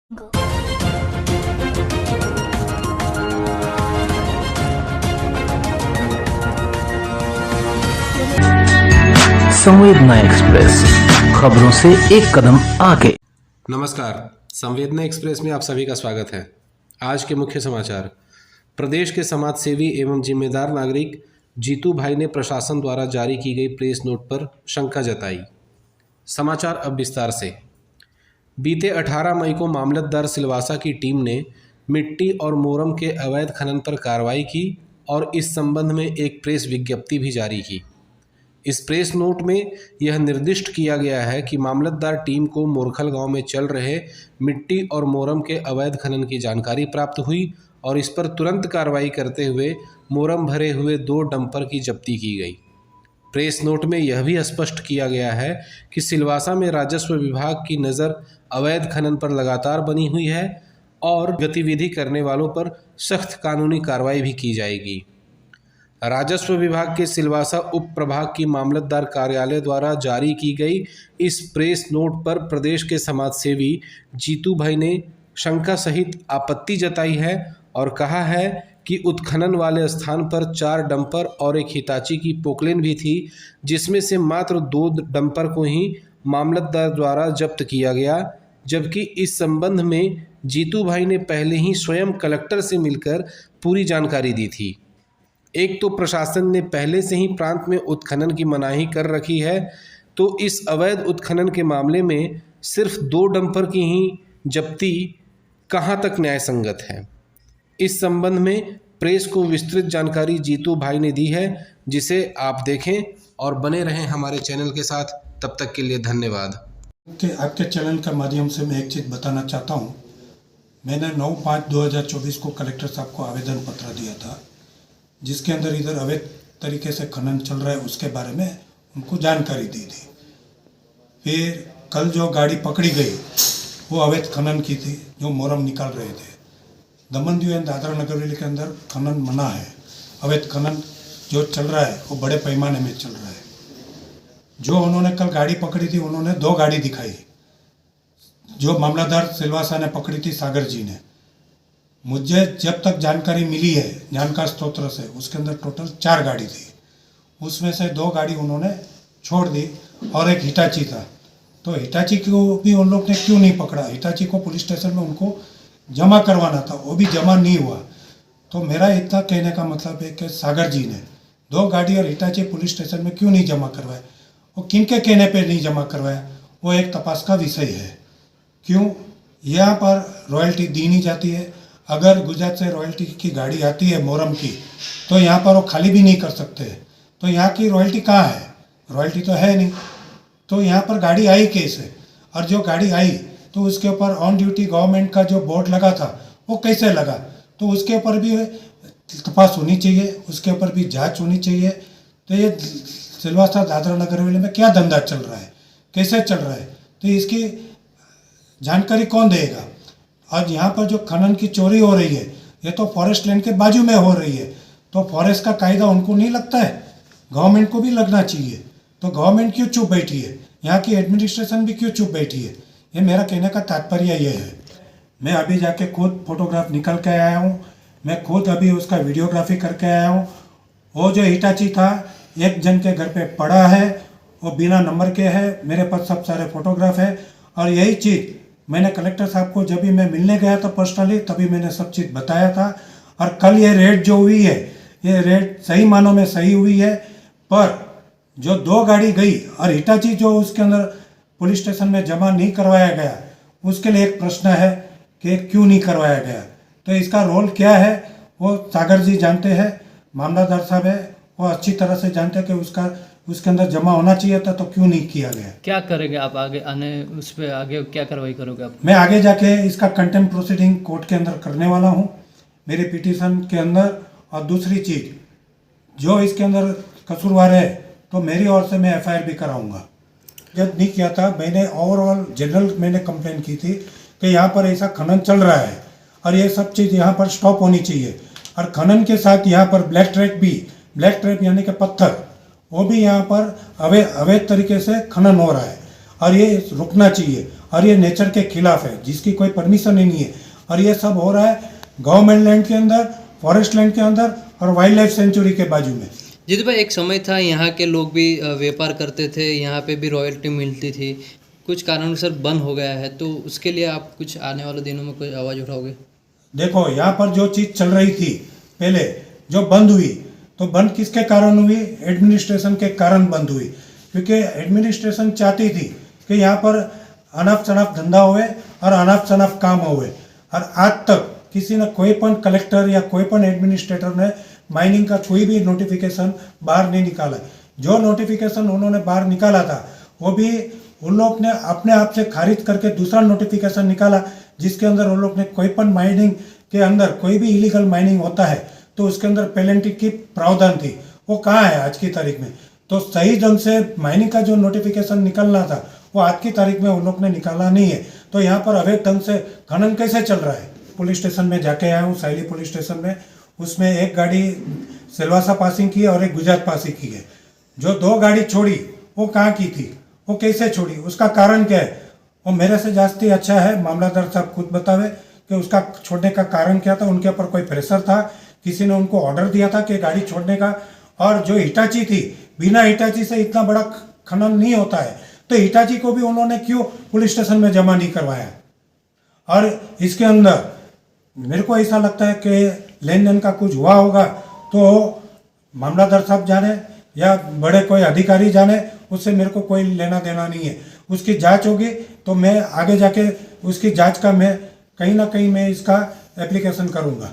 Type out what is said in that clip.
संवेदना एक्सप्रेस, खबरों से एक कदम आगे। नमस्कार, संवेदना एक्सप्रेस में आप सभी का स्वागत है। आज के मुख्य समाचार। प्रदेश के समाज सेवी एवं जिम्मेदार नागरिक जीतू भाई ने प्रशासन द्वारा जारी की गई प्रेस नोट पर शंका जताई। समाचार अब विस्तार से। बीते 18 मई को मामलतदार सिलवासा की टीम ने मिट्टी और मोरम के अवैध खनन पर कार्रवाई की और इस संबंध में एक प्रेस विज्ञप्ति भी जारी की। इस प्रेस नोट में यह निर्दिष्ट किया गया है कि मामलतदार टीम को मोरखल गांव में चल रहे मिट्टी और मोरम के अवैध खनन की जानकारी प्राप्त हुई और इस पर तुरंत कार्रवाई करते हुए मोरम भरे हुए 2 डंपर की जब्ती की गई। प्रेस नोट में यह भी स्पष्ट किया गया है कि सिलवासा में राजस्व विभाग की नज़र अवैध खनन पर लगातार बनी हुई है और गतिविधि करने वालों पर सख्त कानूनी कार्रवाई भी की जाएगी। राजस्व विभाग के सिलवासा उप प्रभाग की मामलतदार कार्यालय द्वारा जारी की गई इस प्रेस नोट पर प्रदेश के समाज सेवी जीतू भाई ने शंका सहित आपत्ति जताई है और कहा है कि उत्खनन वाले स्थान पर 4 डंपर और एक हिताची की पोकलेन भी थी, जिसमें से मात्र 2 डंपर को ही मामलतदार द्वारा जब्त किया गया, जबकि इस संबंध में जीतू भाई ने पहले ही स्वयं कलेक्टर से मिलकर पूरी जानकारी दी थी। एक तो प्रशासन ने पहले से ही प्रांत में उत्खनन की मनाही कर रखी है, तो इस अवैध उत्खनन के मामले में सिर्फ 2 डंपर की ही जब्ती कहां तक न्याय संगत है। इस संबंध में प्रेस को विस्तृत जानकारी जीतू भाई ने दी है, जिसे आप देखें और बने रहें हमारे चैनल के साथ। तब तक के लिए धन्यवाद। आपके चैनल के माध्यम से मैं एक चीज़ बताना चाहता हूँ। मैंने 9/5/2024 को कलेक्टर साहब को आवेदन पत्र दिया था, जिसके अंदर इधर अवैध तरीके से खनन चल रहा है उसके बारे में उनको जानकारी दी थी। फिर कल जो गाड़ी पकड़ी गई वो अवैध खनन की थी, जो मोरम निकाल रहे थे। दमनदीव एंड दादरा नगर हवेली के अंदर खनन मना है। अवैध खनन जो चल रहा है वो बड़े पैमाने में चल रहा है। जो उन्होंने कल गाड़ी पकड़ी थी, उन्होंने 2 गाड़ी दिखाई। जो मामलादार सिलवासा ने पकड़ी थी सागर जी ने, मुझे जब तक जानकारी मिली है जानकार स्रोत से, उसके अंदर टोटल 4 गाड़ी थी। उसमें से 2 गाड़ी उन्होंने छोड़ दी और एक हिटाची था। तो हिटाची को भी उन लोग ने क्यों नहीं पकड़ा? हिटाची को पुलिस स्टेशन में उनको जमा करवाना था, वो भी जमा नहीं हुआ। तो मेरा इतना कहने का मतलब है कि सागर जी ने 2 गाड़ी और हिटाची पुलिस स्टेशन में क्यों नहीं जमा करवाया, वो किन के कहने पे नहीं जमा करवाया, वो एक तपास का विषय है। क्यों यहाँ पर रॉयल्टी दी नहीं जाती है? अगर गुजरात से रॉयल्टी की गाड़ी आती है मोरम की, तो यहाँ पर वो खाली भी नहीं कर सकते। तो यहाँ की रॉयल्टी कहाँ है? रॉयल्टी तो है नहीं। तो यहाँ पर गाड़ी आई कैसे? और जो गाड़ी आई तो उसके ऊपर ऑन ड्यूटी गवर्नमेंट का जो बोर्ड लगा था वो कैसे लगा? तो उसके ऊपर भी तपास होनी चाहिए, उसके ऊपर भी जांच होनी चाहिए। तो ये सिलवासा दादरा नगर हवेली में क्या धंधा चल रहा है, कैसे चल रहा है, तो इसकी जानकारी कौन देगा? और यहाँ पर जो खनन की चोरी हो रही है, ये तो फॉरेस्ट लैंड के बाजू में हो रही है। तो फॉरेस्ट का कायदा उनको नहीं लगता है? गवर्नमेंट को भी लगना चाहिए। तो गवर्नमेंट क्यों चुप बैठी है? यहाँ की एडमिनिस्ट्रेशन भी क्यों चुप बैठी है? ये मेरा कहने का तात्पर्य ये है। मैं अभी जाके खुद फोटोग्राफ निकल के आया हूँ, मैं खुद अभी उसका वीडियोग्राफी करके आया हूँ। वो जो हिटाची था एक जन के घर पे पड़ा है, वो बिना नंबर के है। मेरे पास सब सारे फोटोग्राफ है। और यही चीज़ मैंने कलेक्टर साहब को जब भी मैं मिलने गया था पर्सनली, तभी मैंने सब चीज़ बताया था। और कल ये रेड जो हुई है, ये रेड सही मानों में सही हुई है। पर जो 2 गाड़ी गई और हिटाची जो उसके अंदर पुलिस स्टेशन में जमा नहीं करवाया गया, उसके लिए एक प्रश्न है कि क्यों नहीं करवाया गया। तो इसका रोल क्या है वो सागर जी जानते हैं, मामलादार साहब है, वो अच्छी तरह से जानते हैं कि उसके अंदर जमा होना चाहिए था, तो क्यों नहीं किया गया। क्या करेंगे आप आगे आने उस पर आगे क्या कार्रवाई करोगे आप? मैं आगे जाके इसका कंटेम्प्ट प्रोसीडिंग कोर्ट के अंदर करने वाला हूँ, मेरे पिटीशन के अंदर। और दूसरी चीज़, जो इसके अंदर कसूरवार है तो मेरी ओर से मैं FIR भी कराऊंगा। जब नहीं किया था, मैंने ओवरऑल जनरल मैंने कंप्लेन की थी कि यहाँ पर ऐसा खनन चल रहा है और ये सब चीज़ यहाँ पर स्टॉप होनी चाहिए। और खनन के साथ यहाँ पर ब्लैक ट्रैप यानी कि पत्थर, वो भी यहाँ पर अवैध तरीके से खनन हो रहा है। और ये रुकना चाहिए और ये नेचर के खिलाफ है, जिसकी कोई परमिशन ही नहीं है। और ये सब हो रहा है गवर्नमेंट लैंड के अंदर, फॉरेस्ट लैंड के अंदर और वाइल्ड लाइफ सेंचुरी के बाजू में। जीतू भाई, एक समय था यहाँ के लोग भी व्यापार करते थे, यहाँ पे भी रॉयल्टी मिलती थी, कुछ कारणवश बंद हो गया है, तो उसके लिए आप कुछ आने वाले दिनों में कोई आवाज़ उठाओगे? देखो, यहाँ पर जो चीज़ चल रही थी पहले, जो बंद हुई, तो बंद किसके कारण हुई? एडमिनिस्ट्रेशन के कारण बंद हुई, क्योंकि एडमिनिस्ट्रेशन चाहती थी कि यहाँ पर अनाप शनाप धंधा हुए और अनाप शनाप काम हुए। और आज तक किसी ने, कोई पण कलेक्टर या कोई पण एडमिनिस्ट्रेटर ने माइनिंग का कोई भी नोटिफिकेशन बाहर नहीं निकाला। जो नोटिफिकेशन उन्होंने बाहर निकाला था, वो भी उन लोग ने अपने आप से खारिज करके दूसरा नोटिफिकेशन निकाला, जिसके अंदर उन लोग ने कोई पण माइनिंग के अंदर कोई भी इलीगल माइनिंग होता है तो उसके अंदर पेनल्टी की प्रावधान थी। वो कहाँ है आज की तारीख में? तो सही ढंग से माइनिंग का जो नोटिफिकेशन निकलना था वो आज की तारीख में उन लोग ने निकाला नहीं है। तो यहाँ पर अवैध ढंग से खनन कैसे चल रहा है? पुलिस स्टेशन में जाके आया हूँ, साइली पुलिस स्टेशन में, उसमें एक गाड़ी सिलवासा पासिंग की और एक गुजरात पासिंग की है। जो 2 गाड़ी छोड़ी वो कहाँ की थी, वो कैसे छोड़ी, उसका कारण क्या है? वो मेरे से जास्ती अच्छा है मामलादार साहब खुद बतावे कि उसका छोड़ने का कारण क्या था। उनके ऊपर कोई प्रेशर था, किसी ने उनको ऑर्डर दिया था कि गाड़ी छोड़ने का। और जो हिटाची थी, बिना हिटाची से इतना बड़ा खनन नहीं होता है, तो हिटाची को भी उन्होंने क्यों पुलिस स्टेशन में जमा नहीं करवाया? और इसके अंदर मेरे को ऐसा लगता है कि लेन देन का कुछ हुआ होगा, तो मामलादार साहब जाने या बड़े कोई अधिकारी जाने, उससे मेरे को कोई लेना देना नहीं है। उसकी जांच होगी तो मैं आगे जाके उसकी जांच का मैं कहीं ना कहीं मैं इसका एप्लीकेशन करूंगा।